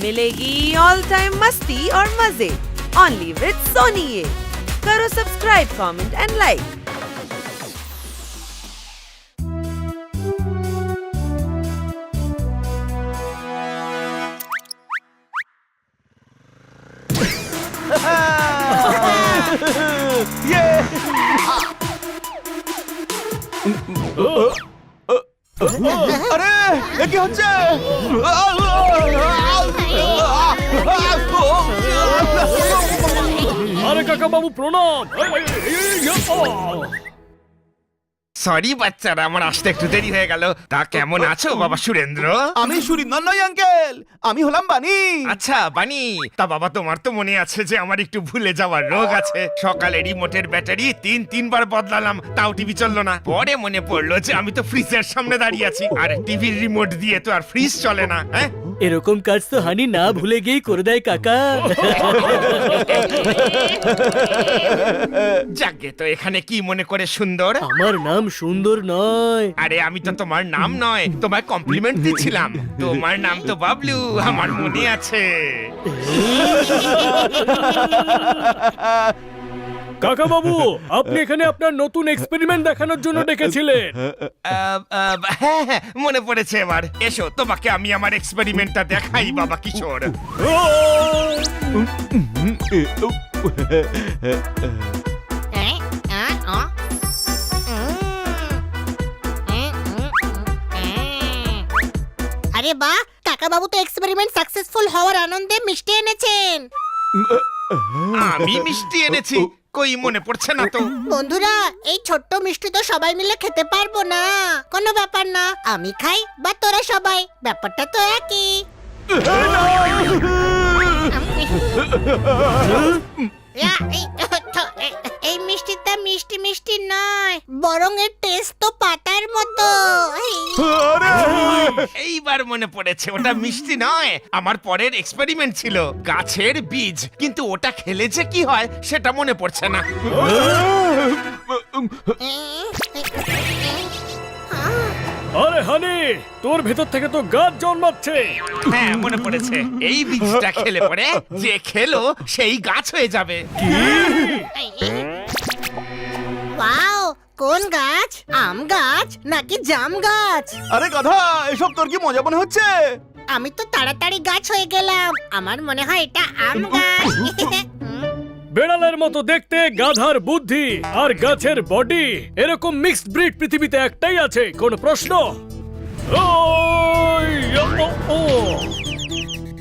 मिलेगी all time मस्ती और मजे ओनली विद सोनी ये। करो सब्सक्राइब, कमेंट एंड लाइक। আরে এ কি হচ্ছে? আরে কাকা বাবু প্রণাম। সরি বাচ্চারা, আমার আসতে একটু দেরি হয়ে গেল। তা কেমন আছো বাবা সুরেন্দ্র? আমি সুরিন্দর নই আঙ্কেল, আমি হলাম বানি। আচ্ছা বানি, তা বাবা তোমার তো মনে আছে যে আমার একটু ভুলে যাওয়ার রোগ আছে। সকালে রিমোটের ব্যাটারি তিনবার বদলালাম, তাও টিভি চললো না। পরে মনে পড়লো যে আমি তো ফ্রিজের সামনে দাঁড়িয়ে আছি, আর টিভির রিমোট দিয়ে তো আর ফ্রিজ চলে না। হ্যাঁ, এরকম কাজ তো হানি না ভুলে গিয়েই করে দেয় কাকা। যাকে তো এখানে কি মনে করে সুন্দর? আমার নাম সুন্দর নয়। আরে আমি তো তোমার নাম নয়, তোমায় কমপ্লিমেন্ট দিচ্ছিলাম। তোমার নাম তো বাবলু, আমার মনে আছে। কাকা বাবু, আপনি এখানে আপনার নতুন এক্সপেরিমেন্ট দেখানোর জন্য ডেকেছিলেন। হ্যাঁ হ্যাঁ, মনে পড়েছে এবার। এসো, তোমাকে আমি আমার এক্সপেরিমেন্টটা দেখাই বাবা কিশোর। আরে বাহ, কাকা বাবু তো এক্সপেরিমেন্ট সাকসেসফুল হওয়ার আনন্দে মিষ্টি এনেছেন। আমি মিষ্টি এনেছি? কই মনে পড়ছে না তো। বন্ধুরা, এই ছোট্ট মিষ্টি তো সবাই মিলে খেতে পারবো না। কোনো ব্যাপার না, আমি খাই বা তোরা সবাই, ব্যাপারটা তো একই। এই মিষ্টিটা মিষ্টি মিষ্টি নয়, বরং এর টেস্ট তো পাতার মতো। এইবার মনে পড়েছে, ওটা মিষ্টি নয়, আমার পরের এক্সপেরিমেন্ট ছিল গাছের বীজ। কিন্তু ওটা খেলে যে কি হয় সেটা মনে পড়ছে না। আরে হানি, তোর ভেতর থেকে তো গাছ জন্মাচ্ছে। হ্যাঁ মনে পড়েছে, এই বীজটা খেলে পরে যে খেলো সেই গাছ হয়ে যাবে। ওয়াও, কোন গাছ? আম গাছ নাকি জাম গাছ? আরে গাধা, এসব তোর কি মজা মনে হচ্ছে? আমি তো তাড়াতাড়ি গাছ হয়ে গেলাম, আমার মনে হয় এটা আম গাছ। বেড়ালের মতো দেখতে গাধার বুদ্ধি আর গাছের বডি, এরকম মিক্সড ব্রিড পৃথিবীতে একটাই আছে। কোন প্রশ্ন?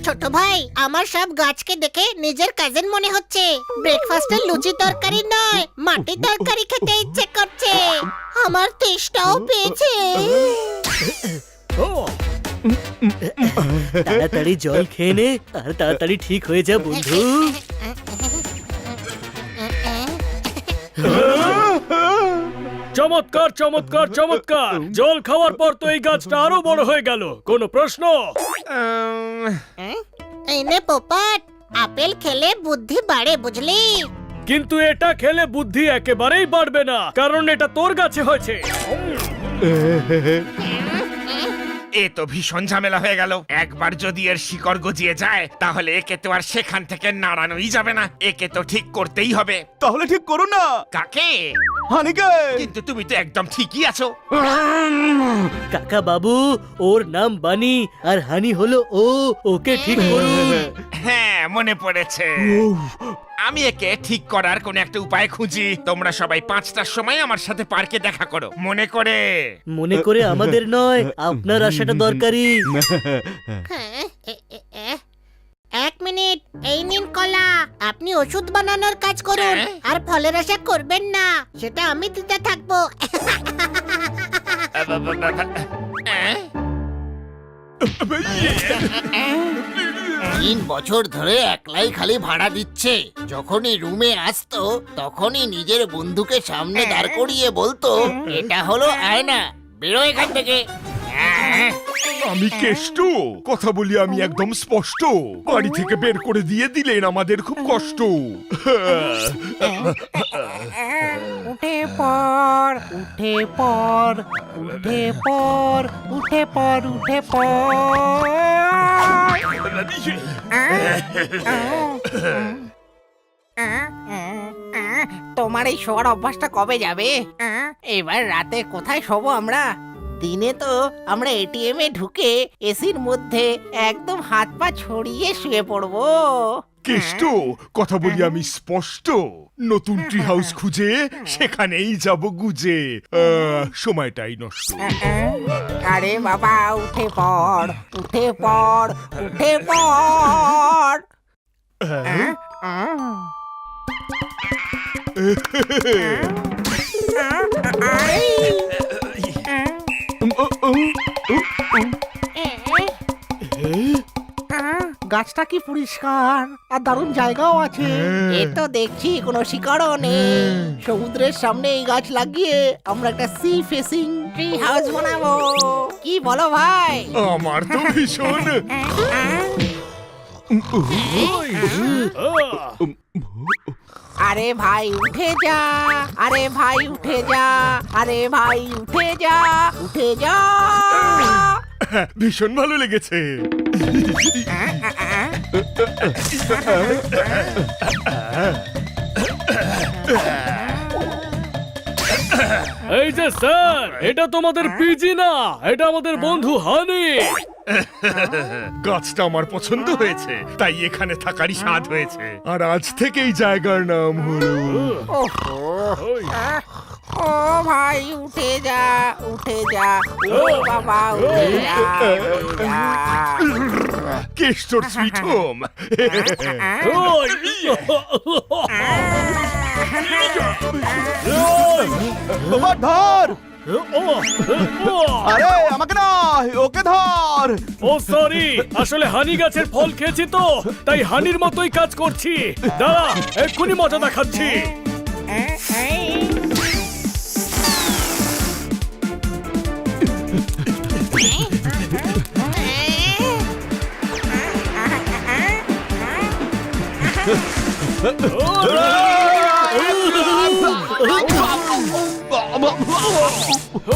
ছোট ভাই, আমার সব গাছকে দেখে নিজের কাজিন মনে হচ্ছে। ব্রেকফাস্টে লুচি তরকারি নয়, মাটি তরকারি খেতে ইচ্ছে করছে। আমার তেষ্টাও পেয়েছে। তাড়াতাড়ি জল খেয়ে নে আর তাড়াতাড়ি ঠিক হয়ে যা বন্ধু। চমৎকার চমৎকার চমৎকার। জল খাওয়ার পর তো এই গাছটা আরো বড় হয়ে গেল। কোনো প্রশ্ন? এই নে পোপট, আপেল খেলে বুদ্ধি বাড়ে, বুঝলি? কিন্তু এটা খেলে বুদ্ধি একেবারেই বাড়বে না, কারণ এটা তোর গাছে হয়েছে। এ তো ভীষণ ঝামেলা হয়ে গেল। একবার যদি এর শিকড় গজিয়ে যায় তাহলে একে তো আর সেখান থেকে নাড়ানোই যাবে না। একে তো ঠিক করতেই হবে। তাহলে ঠিক করো না। কাকে? হানিকে। কিন্তু তুমি তো একদম ঠিকই আছো। কাকা বাবু, ওর নাম বানি আর হানি হলো ও। ওকে ঠিক করুন। হ্যাঁ মনে পড়েছে, আমি একে ঠিক করার কোন একটা উপায় খুঁজি। তোমরা সবাই 5টার সময় আমার সাথে পার্কে দেখা করো, মনে করে। মনে করে আমাদের নয়, আপনার আসাটা দরকারি। হ্যাঁ, 1 মিনিট, এই নিন কলা। আপনি ওষুধ বানানোর কাজ করুন আর ফলের আশা করবেন না, সেটা আমি দিতে থাকবো। 3 বছর ধরে একলাই খালি ভাড়া দিচ্ছে। যখনই রুমে আসতো তখনই নিজের বন্ধুকে সামনে দাঁড় করিয়ে বলতো, এটা হলো আয়না, বেরো এখান থেকে। আমি কেষ্ট, কথা বলি আমি একদম স্পষ্ট। বাড়ি থেকে বের করে দিয়ে দিলেন আমাদের খুব কষ্ট। উঠে পড়, উঠে পড়, উঠে পড়, উঠে পড়, উঠে পড়। তোমার এই শোয়ার অভ্যাসটা কবে যাবে? এবার রাতে কোথায় শোবো আমরা? দিনে তো আমরা এটিএম এ ঢুকে এসির মধ্যে একদম হাত পা ছড়িয়ে শুয়ে পড়বো। কেষ্ট, কথা বলি আমি স্পষ্ট। নতুন ট্রি হাউস খুঁজে সেখানেই যাব গুজে। সময়টাই নষ্ট। আরে বাবা, উঠে পড়, উঠে পড়, উঠে পড়। গাছটা কি পরিষ্কার আর দারুণ জায়গাও আছে। এ তো দেখছি কোনো শিকারও নেই। সমুদ্রের সামনে এই গাছ লাগিয়ে আমরা একটা সি ফেসিং ট্রি হাউস বানাবো। কি বলো ভাই? আমার তো ভীষণ আরে ভাই উঠে যা, আরে ভাই উঠে যা, আরে ভাই উঠে যা, উঠে যা। ভীষণ ভালো লেগেছে। এই যে স্যার, এটা তোমাদের পিজি না, এটা আমাদের বন্ধু হানি। গাছটা আমার পছন্দ হয়েছে, তাই এখানে থাকারই স্বাদ হয়েছে। আর আজ থেকে এই জায়গার নাম হলো ও ভাই উঠে যা, উঠে যা, ও বাবা উঠে যা, উঠে যা। কেষ্টর সুইট হোম। ওই! তোমার ধর। ও! আরে আমাকে না, ওকে ধর। ও সরি, আসলে হানি গাছের ফল খেয়েছি তো, তাই হানির মতোই কাজ করছি। দাঁড়া, এক্ষুনি মজা দেখাচ্ছি।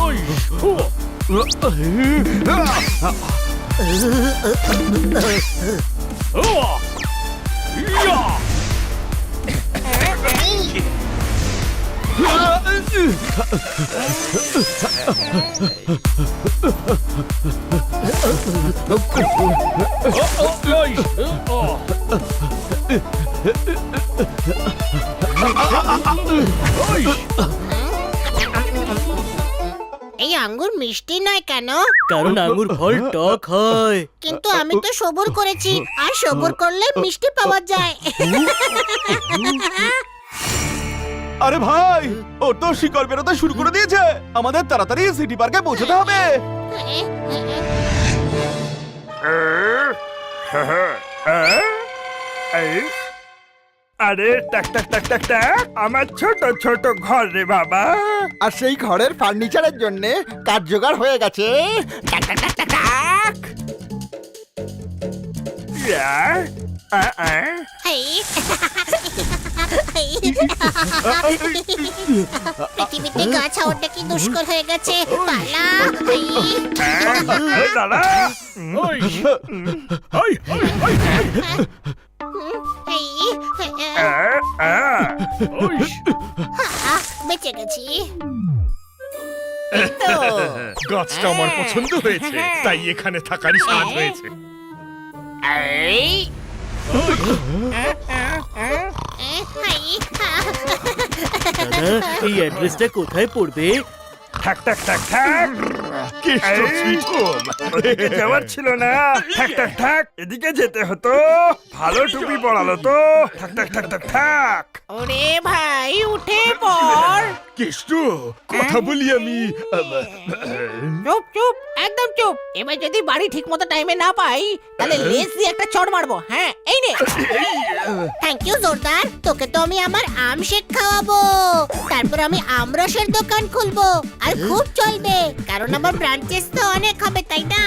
ওই! ও! ইয়া! ওই! ওই! এই আঙ্গুর মিষ্টি নয় কেন? কারণ আঙ্গুর ফল টক হয়। কিন্তু আমি তো সবুর করেছি, আর সবুর করলে মিষ্টি পাওয়া যায়। আরে ভাই, ও তো শিকড় বেরোতে শুরু করে দিয়েছে। আমাদের তাড়াতাড়ি সিটি পার্কে পৌঁছতে হবে। আরে টাক টাক টাক টাক টাক, আমার ছোট ছোট ঘর রে বাবা। আর সেই ঘরের ফার্নিচারের জন্য কাঠ জোগাড় হয়ে গেছে। টাক টাক টাক টাক টাক। ইয়া, আ, আ। পৃথিবীতে গাছ হওয়াটা কি দুষ্কর হয়ে গেছে। পালা। এই দাদা, ওই! ওই! ওই! আ, আ। ওই! বেঁচে গেছি। গাছটা আমার পছন্দ হয়েছে, তাই এখানে থাকারই স্বাদ হয়েছে। দাদা, এই অ্যাড্রেসটা কোথায় পড়বে? ঠাক ঠাক ঠাক ঠাক। কেষ্টর সুইট হোম। ওদিকে যাওয়ার ছিল না। ঠাক ঠাক ঠাক, এদিকে যেতে হতো। ভালো টুপি পড়ালো তো। ঠাক ঠাক ঠাক ঠাক ঠাক। ওরে ভাই উঠে পড়। কেষ্ট, কথা বলি আমি। চুপ চুপ, একদম চুপ। এবার যদি বাড়ি ঠিক মতো টাইমে না পাই, তাহলে লেজ দিয়ে একটা চড় মারবো। হ্যাঁ, এই নে। থ্যাংক ইউ জোরদার, তোকে তো আমি আমার আম শেক খাওয়াবো। তারপর আমি আমরসের দোকান খুলবো, আর খুব চলবে, কারণ আমার ব্রাঞ্চেস তো অনেক হবে, তাই না?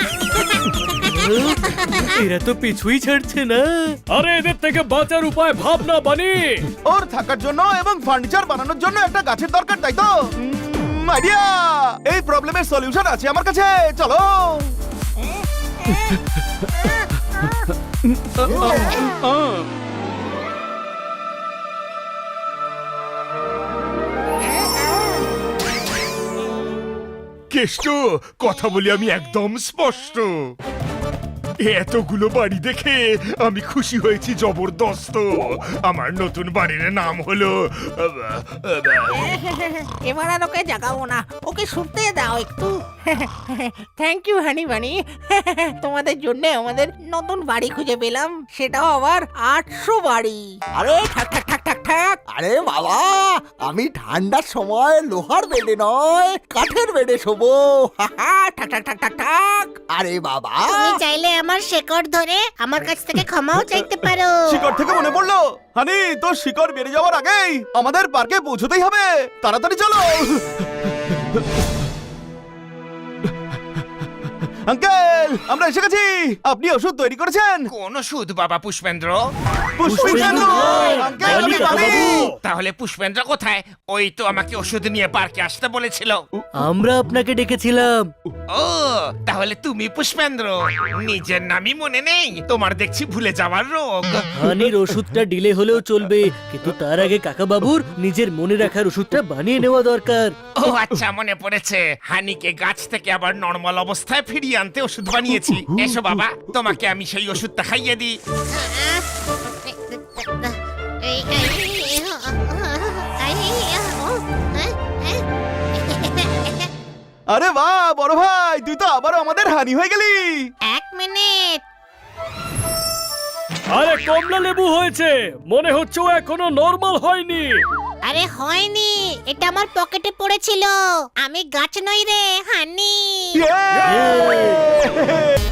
এরা তো পিছুই ছাড়ছে না। আরে এদের থেকে বাঁচার উপায় ভাব না বানি। ওর থাকার জন্য এবং ফার্নিচার বানানোর জন্য একটা গাছের দরকার, তাই তো? আইডিয়া! এই প্রবলেমের সলিউশন আছে আমার কাছে। চলো। কেষ্ট, কথা বলি আমি একদম স্পষ্ট। এতগুলো বাড়ি দেখে আমি খুশি হয়েছি জবরদস্ত। আমার নতুন বাড়ির নাম হলো এবার আর ওকে জাগাবো না, ওকে শুতে দাও একটু। থ্যাংক ইউ হানি বানি, তোমাদের জন্য আমাদের নতুন বাড়ি খুঁজে পেলাম, সেটাও আবার 800 বাড়ি। আরে ঠাক ঠাক ঠাক ঠাক ঠাক। আরে বাবা, আমি ঠান্ডার সময় লোহার বেডে নয় কাঠের বেডে শোবো। ঠাক ঠাক ঠাক ঠাক ঠাক। আরে বাবা, তুমি চাইলে আমার শেকড় ধরে আমার কাছ থেকে ক্ষমাও চাইতে পারো। শিকড় থেকে মনে পড়লো, হানি তোর শিকড় বেড়ে যাওয়ার আগেই আমাদের পার্কে পৌঁছতেই হবে। তাড়াতাড়ি চলো। আঙ্কেল, আমরা এসে গেছি। আপনি ওষুধ তৈরি করেছেন? কোন ওষুধ বাবা পুষ্পেন্দ্র? পুষ্পেন্দ্র! আঙ্কেল, আমি বানি। তাহলে পুষ্পেন্দ্র কোথায়? ওই তো আমাকে ওষুধ নিয়ে পার্কে আসতে বলেছিল। আমরা আপনাকে ডেকেছিলাম। ও, তাহলে তুমি পুষ্পেন্দ্র। নিজের নামই মনে নেই তোমার, দেখছি ভুলে যাওয়ার রোগ। হানির ওষুধটা ডিলে হলেও চলবে, কিন্তু তার আগে কাকা বাবুর নিজের মনে রাখার ওষুধটা বানিয়ে নেওয়া দরকার। ও আচ্ছা, মনে পড়েছে। হানিকে গাছ থেকে আবার নরমাল অবস্থায় ফিরিয়ে আনতে ওষুধ বানিয়েছি। এসো বাবা, তোমাকে আমি সেই ওষুধটা খাইয়ে দিই। আরে বাহ, বড় ভাই, তুই তো আবারও আমাদের হানি হয়ে গেলি। 1 মিনিট। আরে কমলা লেবু হয়েছে, মনে হচ্ছে ও এখনো নরমাল হয়নি। আরে হয়নি, এটা আমার পকেটে পড়েছিল। আমি গাছ নই রে, হানি। ইয়ে!